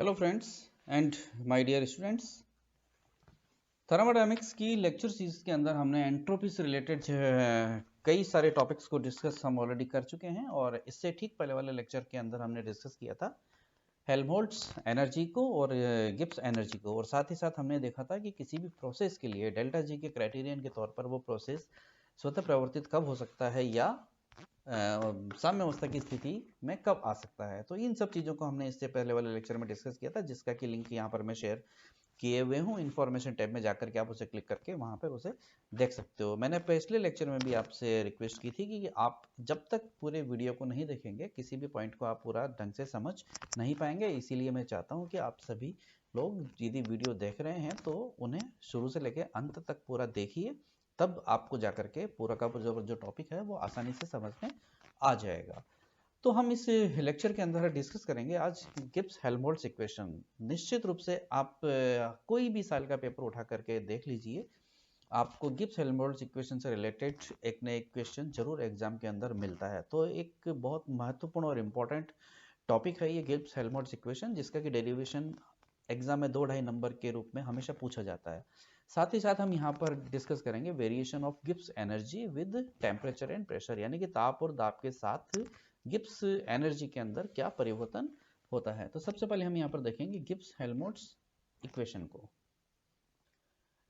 Hello friends and my dear students. Thermodynamics की lecture series के अंदर हमने एंट्रोपी से रिलेटेड कई सारे टॉपिक्स को डिस्कस हम ऑलरेडी कर चुके हैं और इससे ठीक पहले वाले लेक्चर के अंदर हमने डिस्कस किया था हेल्महोल्ट्ज एनर्जी को और गिब्स एनर्जी को, और साथ ही साथ हमने देखा था कि किसी भी प्रोसेस के लिए डेल्टा जी के क्राइटेरियन के तौर पर वो प्रोसेस स्वतः प्रवर्तित कब हो सकता है या साम्यावस्था की स्थिति में कब आ सकता है। तो इन सब चीज़ों को हमने इससे पहले वाले लेक्चर में डिस्कस किया था, जिसका कि लिंक यहाँ पर मैं शेयर किए हुए हूँ इन्फॉर्मेशन टैब में जाकर के आप उसे क्लिक करके वहाँ पर उसे देख सकते हो। मैंने पिछले लेक्चर में भी आपसे रिक्वेस्ट की थी कि आप जब तक पूरे वीडियो को नहीं देखेंगे किसी भी पॉइंट को आप पूरा ढंग से समझ नहीं पाएंगे, इसीलिए मैं चाहता हूँ कि आप सभी लोग यदि वीडियो देख रहे हैं तो उन्हें शुरू से लेकर अंत तक पूरा देखिए, तब आपको जाकर के पूरा का जो टॉपिक है वो आसानी से समझ में आ जाएगा। तो हम इस लेक्चर के अंदर डिस्कस करेंगे आज गिब्स हेल्महोल्ट्ज इक्वेशन। निश्चित रूप से आप कोई भी साल का पेपर उठा करके देख लीजिए, आपको गिब्स हेल्महोल्ट्ज इक्वेशन से रिलेटेड एक न एक क्वेश्चन जरूर एग्जाम के अंदर मिलता है। तो एक बहुत महत्वपूर्ण और इम्पोर्टेंट टॉपिक है ये गिब्स हेल्महोल्ट्ज इक्वेशन, जिसका कि डेरिवेशन एग्जाम में 2-2.5 नंबर के रूप में हमेशा पूछा जाता है। साथ ही साथ हम यहाँ पर डिस्कस करेंगे variation of Gibbs energy with temperature and pressure, यानी कि ताप और दाब के साथ गिब्स एनर्जी के अंदर क्या परिवर्तन होता है। तो सबसे पहले हम यहाँ पर देखेंगे गिब्स हेल्महोल्ट्ज इक्वेशन को।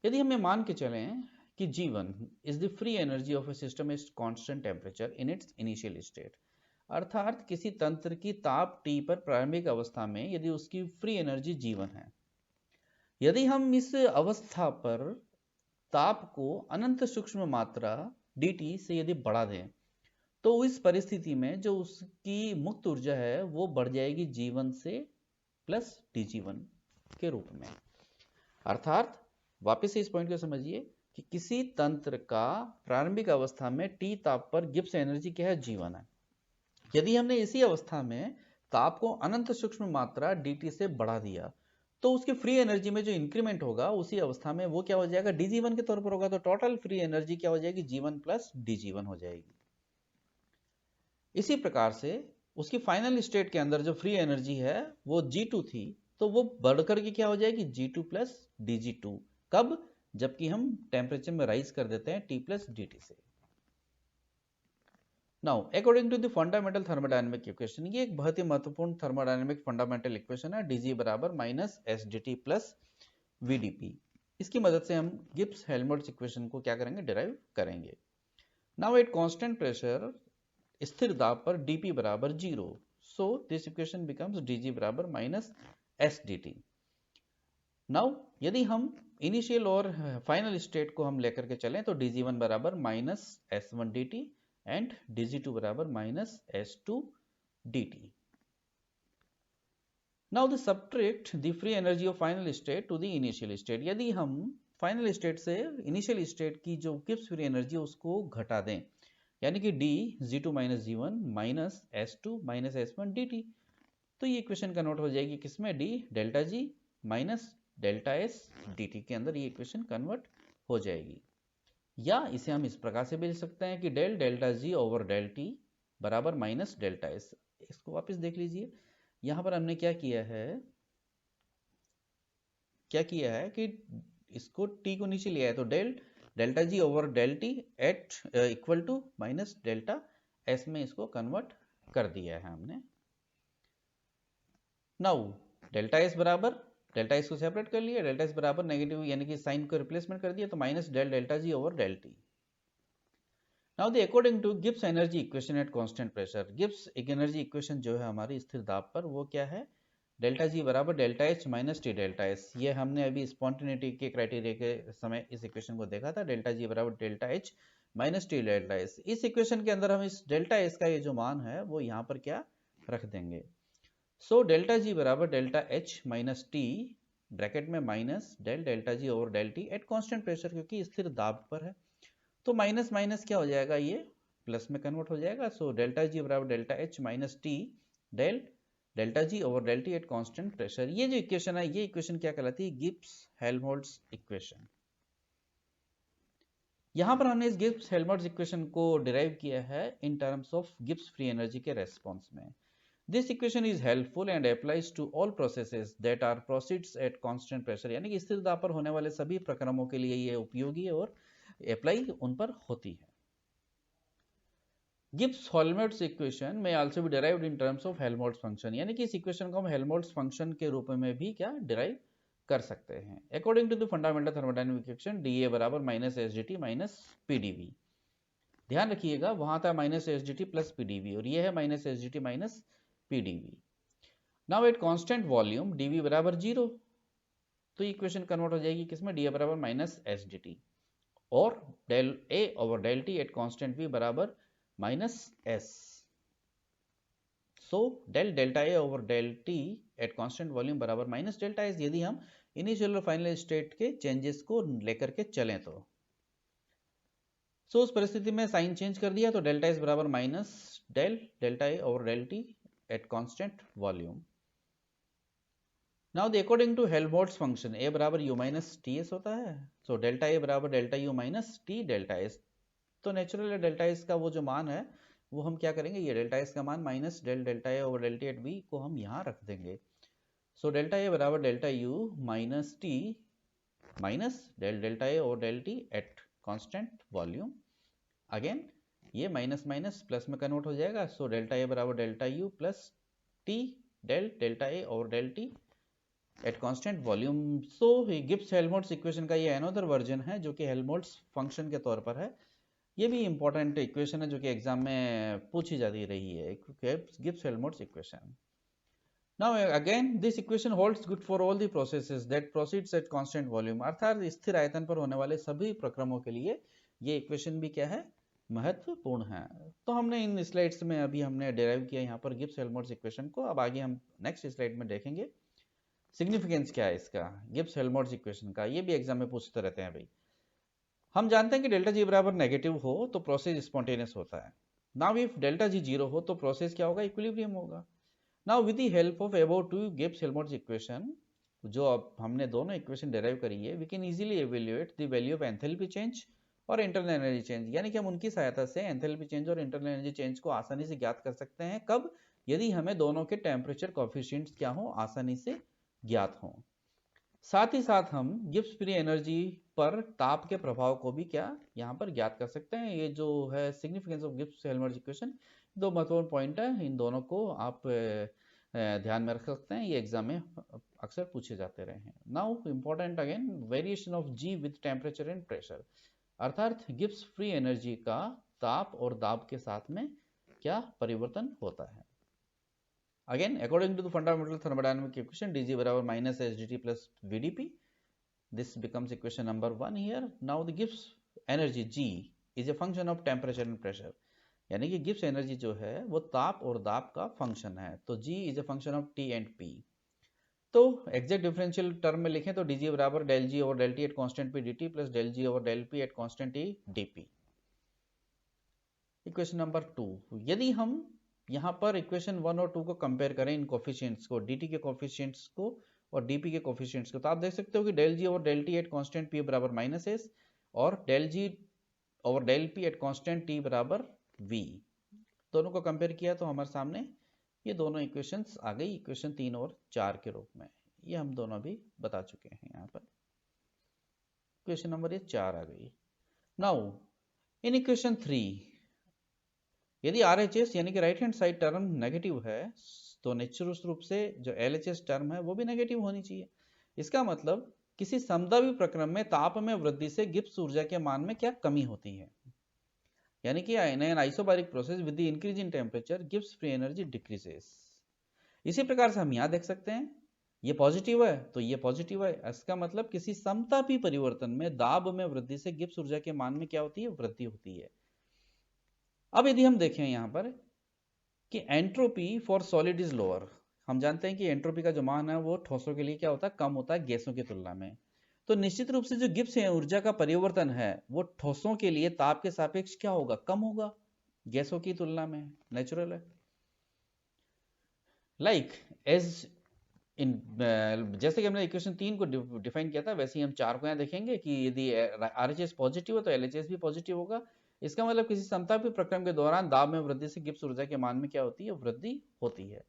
यदि हमें मान के चलें कि G1 is the free energy of A system is constant temperature in its initial state, अर्थात किसी तंत्र की ताप T पर प्रारंभिक अवस्था में यदि उसकी फ्री एनर्जी G1 है, यदि हम इस अवस्था पर ताप को अनंत सूक्ष्म मात्रा dt से यदि बढ़ा दें, तो इस परिस्थिति में जो उसकी मुक्त ऊर्जा है वो बढ़ जाएगी G1 से प्लस dG1 के रूप में। अर्थात वापस से इस पॉइंट को समझिए कि किसी तंत्र का प्रारंभिक अवस्था में T ताप पर गिब्स एनर्जी क्या है, G1 है। यदि हमने इसी अवस्था में ताप को अनंत सूक्ष्म मात्रा dt से बढ़ा दिया, तो उसकी फ्री एनर्जी में जो इंक्रीमेंट होगा उसी अवस्था में वो क्या हो जाएगा, dG1 के तौर पर होगा। तो टोटल फ्री एनर्जी क्या हो जाएगी, G1 प्लस dG1 हो जाएगी। इसी प्रकार से उसकी फाइनल स्टेट के अंदर जो फ्री एनर्जी है वो G2 थी, तो वो बढ़कर के क्या हो जाएगी, G2 प्लस dG2। कब, जबकि हम टेम्परेचर में राइज कर देते हैं T प्लस dt से। Now according to the fundamental thermodynamic equation, ये एक बहुत ही महत्वपूर्ण थर्मोडायनेमिक फंडामेंटल इक्वेशन है, dG बराबर minus S D T plus VdP। इसकी मदद से हम गिब्स हेल्महोल्ट्ज इक्वेशन को क्या करेंगे, डिराइव करेंगे। नाउ एट कांस्टेंट प्रेशर, स्थिर दाब पर dP बराबर 0, so this equation becomes dG बराबर minus S D T. Now यदि हम इनिशियल और फाइनल स्टेट को हम लेकर के चलें तो dG1 बराबर minus S1 dt and dG2 बराबर minus S2 dt। Now the subtract the free energy of final state to the initial state. यदि हम फाइनल स्टेट से इनिशियल स्टेट की जो गिब्स फ्री एनर्जी उसको घटा दें, यानी कि dG2 minus G1 minus S2 minus S1 dt, तो ये इक्वेशन कन्वर्ट हो जाएगी किसमें, d delta G minus delta S dt के अंदर ये इक्वेशन कन्वर्ट हो जाएगी। या इसे हम इस प्रकार से भी लिख सकते हैं कि del delta G over del T बराबर माइनस डेल्टा S। इसको वापस देख लीजिए, यहां पर हमने क्या किया है कि इसको T को नीचे लिया है, तो del delta G over del T at equal to minus delta S में इसको कन्वर्ट कर दिया है हमने। नाउ डेल्टा S बराबर, डेल्टा S को सेपरेट कर लिया, डेल्टा S बराबर नेगेटिव यानी कि साइन को रिप्लेसमेंट कर दिया, तो minus del delta G over del T। Now the according to Gibbs energy equation at constant pressure, Gibbs energy equation जो है हमारी स्थिर दाब पर, वो क्या है, डेल्टा G बराबर delta H minus T delta S। ये हमने अभी स्पॉन्टेनिटी के क्राइटेरिया के समय इस इक्वेशन को देखा था, डेल्टा G बराबर delta H minus T delta S। इस इक्वेशन के अंदर हम इस डेल्टा S का ये जो मान है वो यहाँ पर क्या रख देंगे, सो डेल्टा G बराबर delta H minus T bracket में minus del delta G over del T at constant pressure, क्योंकि स्थिर दाब पर है तो माइनस माइनस क्या हो जाएगा, ये प्लस में कन्वर्ट हो जाएगा। सो डेल्टा G बराबर delta H minus T del delta G over del T at constant pressure. ये जो इक्वेशन है ये इक्वेशन क्या कहलाती है, गिब्स हेल्महोल्ट्ज इक्वेशन। यहां पर हमने इस गिब्स हेल्महोल्ट्ज इक्वेशन को डिराइव किया है in terms of Gibbs free energy के रेस्पॉन्स में। This equation is helpful and applies to all processes that are proceeds at constant pressure, यानी कि स्थिर दाब पर होने वाले सभी प्रक्रमों के लिए ये उपयोगी है और अप्लाई उन पर होती है। गिब्स-हेल्महोल्ट्ज इक्वेशन में also be derived in terms of Helmholtz function, यानी कि इस इक्वेशन को हम हेल्महोल्ट्ज फंक्शन के रूप में भी क्या डिराइव कर सकते हैं। According to the fundamental thermodynamic equation dA बराबर minus S D T minus PdV। ध्यान रखिएगा वहां था minus S D T plus PdV और ये है minus S D T minus PdV। Now at constant volume dV बराबर 0, तो इक्वेशन कन्वर्ट हो जाएगी किसमें, dA बराबर माइनस एस डी टी, और del A over del T at constant V बराबर minus S. So del delta A over del T at constant volume बराबर minus delta S, यदि हम इनिशियल और फाइनल स्टेट के changes को लेकर के चलें तो। उस परिस्थिति में साइन चेंज कर दिया तो डेल्टा एस बराबर minus del delta A over del T at constant volume. Now the according to Helmholtz function A बराबर यू माइनस टी एस होता है, सो डेल्टा ए बराबर delta U minus T delta S. तो natural delta S का वो जो मान है वो हम क्या करेंगे, ये डेल्टा एस का मान minus del delta A over del T at B को हम यहाँ रख देंगे। सो डेल्टा ए बराबर delta U minus T minus del delta A over del T at constant volume. Again ये माइनस माइनस प्लस में कन्वर्ट हो जाएगा, सो डेल्टा ए बराबर delta U plus T del delta A over del T at constant volume. So Gibbs Helmholtz equation का ये another version है जो कि हेल्महोल्ट्ज फंक्शन के तौर पर है। ये भी इंपॉर्टेंट इक्वेशन है जो कि एग्जाम में पूछी जाती रही है, Gibbs-Helmholtz equation. Now again this equation holds good for all the processes that proceeds at constant volume, अर्थात स्थिर आयतन पर होने वाले सभी प्रक्रमों के लिए ये इक्वेशन भी क्या है, महत्वपूर्ण है। तो हमने इन स्लाइड्स में अभी हमने डिराइव किया यहाँ पर गिब्स-हेल्महोल्ट्ज इक्वेशन को। अब आगे हम नेक्स्ट स्लाइड में देखेंगे सिग्निफिकेंस क्या है इसका, गिब्स-हेल्महोल्ट्ज इक्वेशन का। ये भी एग्जाम में पूछते रहते हैं भाई। हम जानते हैं कि डेल्टा जी बराबर नेगेटिव हो तो प्रोसेस स्पॉन्टेनियस होता है। नाउ इफ डेल्टा जी 0 हो तो प्रोसेस क्या होगा, इक्विलिब्रियम होगा। Now with the help of above two Gibbs Helmholtz equation, जो अब हमने दोनों इक्वेशन डिराइव करी है, we can easily evaluate the value of enthalpy change और इंटरनल एनर्जी चेंज, यानी कि हम उनकी सहायता से एंथैल्पी चेंज और इंटरनल एनर्जी चेंज को आसानी से ज्ञात कर सकते हैं। कब, यदि हमें दोनों के टेम्परेचर कोएफिशिएंट्स क्या हो, आसानी से ज्ञात हो। साथ ही साथ हम गिब्स फ्री एनर्जी पर ताप के प्रभाव को भी क्या यहाँ पर ज्ञात कर सकते हैं। ये जो है सिग्निफिकेंस ऑफ गिब्स-हेल्महोल्ट्ज इक्वेशन, दो महत्वपूर्ण पॉइंट है, इन दोनों को आप ध्यान में रख सकते हैं, ये एग्जाम में अक्सर पूछे जाते रहे हैं। Now important again variation of G with temperature and pressure, अर्थात गिब्स फ्री एनर्जी का ताप और दाब के साथ में क्या परिवर्तन होता है। Again, according to the fundamental thermodynamic equation, dg बराबर minus sdt plus vdp. This becomes equation number 1 here. Now the Gibbs energy G is a function of temperature and pressure. यानी कि गिब्स एनर्जी जो है वो ताप और दाब का फंक्शन है, तो G is a function of T and P. तो एग्जैक्ट डिफरेंशियल टर्म में लिखें तो dg बराबर del G over del T at constant p dt plus del G over del p at constant t dp. Equation number 2, यदि हम यहाँ पर equation 1 और 2 को कंपेयर करें, इन कोफिशिएंट्स को, dt के कोफिशिएंट्स को और dp के कोफिशिएंट्स को, तो आप देख सकते हो कि del G over del T at constant p बराबर माइनस एस और del G over del p at constant t बराबर v। दोनों को कंपेयर किया तो हमारे सामने ये दोनों इक्वेशंस आ गई, इक्वेशन 3 और 4 के रूप में। ये हम दोनों भी बता चुके हैं, यहाँ पर इक्वेशन नंबर 4 आ गई। नाउ इन इक्वेशन 3, यदि RHS यानी कि right hand side term negative है तो निश्चित रूप से जो LHS टर्म है वो भी नेगेटिव होनी चाहिए। इसका मतलब किसी समदाबी प्रक्रम में ताप में वृद्धि से गिब्स ऊर्जा के मान में क्या कमी होती है, यानी कि in an isobaric process with the increase in temperature Gibbs free energy decreases. इसी प्रकार से हम यहाँ देख सकते हैं, ये पॉजिटिव है तो ये पॉजिटिव है, इसका मतलब किसी समतापी परिवर्तन में दाब में वृद्धि से गिब्स ऊर्जा के मान में क्या होती है, वृद्धि होती है। अब यदि हम देखें यहाँ पर कि entropy for solid is lower, हम जानते हैं कि एंट्रोपी का जो मान है वो ठोसों के लिए क्या होता है, कम होता है गैसों की तुलना में। तो निश्चित रूप से जो गिब्स ऊर्जा का परिवर्तन है वो ठोसों के लिए ताप के सापेक्ष क्या होगा, कम होगा गैसों की तुलना में, नेचुरल है। लाइक एज इन जैसे कि हमने इक्वेशन 3 को डिफाइन किया था, वैसे ही हम 4 को यहाँ देखेंगे कि यदि RHS पॉजिटिव है तो LHS भी पॉजिटिव होगा। इसका मतलब किसी समतापी प्रक्रम के दौरान दाब में वृद्धि से गिब्स ऊर्जा के मान में क्या होती है, वृद्धि होती है।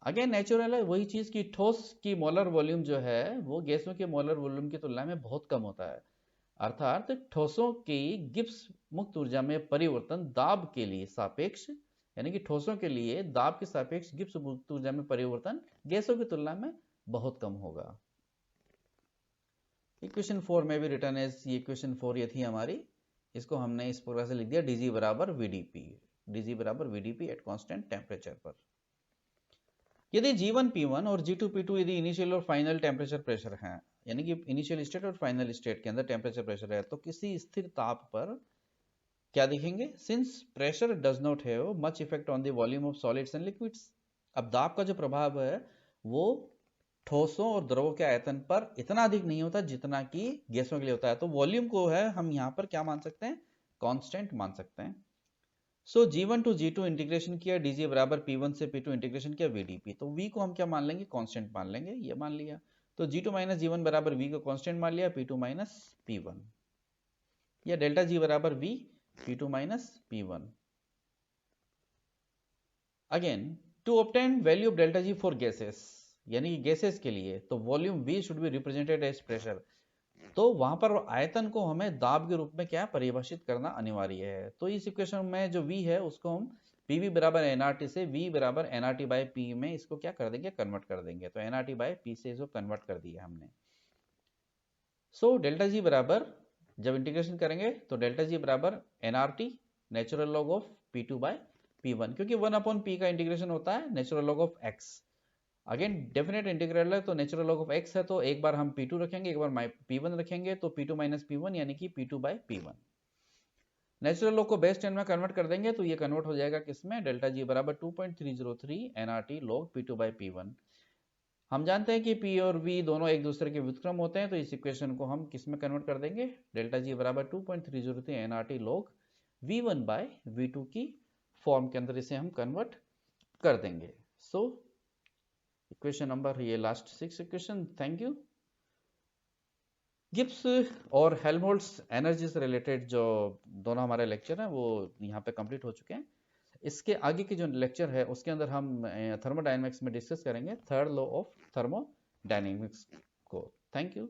अगेन नेचुरल है, वही चीज की ठोस की मोलर वॉल्यूम जो है वो गैसों के मोलर वॉल्यूम की तुलना में बहुत कम होता है। अर्थात ठोसों की गिब्स मुक्त ऊर्जा में परिवर्तन दाब के लिए सापेक्ष, यानी कि ठोसों के लिए दाब के सापेक्ष गिब्स मुक्त ऊर्जा में परिवर्तन गैसों की तुलना में बहुत कम होगा। इक्वेशन 4 में भी रिटर्न एज, ये इक्वेशन 4 ये थी हमारी, इसको हमने इस प्रकार से लिख दिया dg बराबर vdp, dg बराबर vdp एट कांस्टेंट टेम्परेचर पर। यदि G1 P1 और G2 P2 यदि इनिशियल और फाइनल टेम्परेचर प्रेशर हैं, यानी कि इनिशियल स्टेट और फाइनल स्टेट के अंदर टेम्परेचर प्रेशर है, तो किसी स्थिर ताप पर क्या दिखेंगे? Since pressure does not have much effect on the volume of solids and liquids. अब दाब का जो प्रभाव है वो ठोसों और द्रवों के आयतन पर इतना अधिक नहीं होता जितना कि गैसों के लिए होता है, तो वॉल्यूम को है हम यहाँ पर क्या मान सकते हैं? कांस्टेंट मान सकते हैं। सो G1 टू G2 इंटीग्रेशन किया, dg बराबर P1 से P2 इंटीग्रेशन किया vdp, तो v को हम क्या मान लेंगे? कांस्टेंट मान लेंगे, ये मान लिया। तो G2 माइनस G1 बराबर v को कांस्टेंट मान लिया, P2 माइनस P1, या डेल्टा G बराबर v P2 minus P1। Again to obtain value of delta G for gases, यानी कि गैसेस के लिए, तो volume v should be represented as pressure, तो वहां पर आयतन को हमें दाब के रूप में क्या परिभाषित करना अनिवार्य है। तो इस इक्वेशन में जो v है उसको हम pv बराबर nRT से v बराबर nRT बाय p में इसको क्या कर देंगे? कन्वर्ट कर देंगे। तो nRT बाय p से इसको कन्वर्ट कर दिया हमने। सो डेल्टा जी बराबर जब इंटीग्रेशन करेंगे तो डेल्टा जी बराबर nRT natural log of p2 by p1, क्योंकि 1/p का इंटीग्रेशन होता है natural log of x। Again definite integral है तो नेचुरल लॉग ऑफ x है, तो एक बार हम p2 रखेंगे, एक बार p1 रखेंगे, तो p2 माइनस p1 यानी कि p2 by p1। Natural log को बेस 10 में कन्वर्ट कर देंगे तो ये कन्वर्ट हो जाएगा किसमें? डेल्टा जी बराबर 2.303 nRT log p2 by p1। हम जानते हैं कि p और v दोनों एक दूसरे के व्युत्क्रम होते हैं, तो इस इक्वेशन को हम किस में कन्वर्ट कर देंगे? डेल्टा जी बराबर 2.303 nRT log v1 bye v2 की फॉर्म के अंदर इसे हम कन्वर्ट कर देंगे। सो इक्वेशन नंबर ये last 6 equation. Thank you. Gibbs और हेल्महोल्ट्ज एनर्जी से रिलेटेड जो दोनों हमारे लेक्चर हैं वो यहाँ पे कंप्लीट हो चुके हैं। इसके आगे की जो लेक्चर है उसके अंदर हम थर्मोडायनेमिक्स में डिस्कस करेंगे थर्ड लॉ ऑफ थर्मोडायनेमिक्स को। Thank you.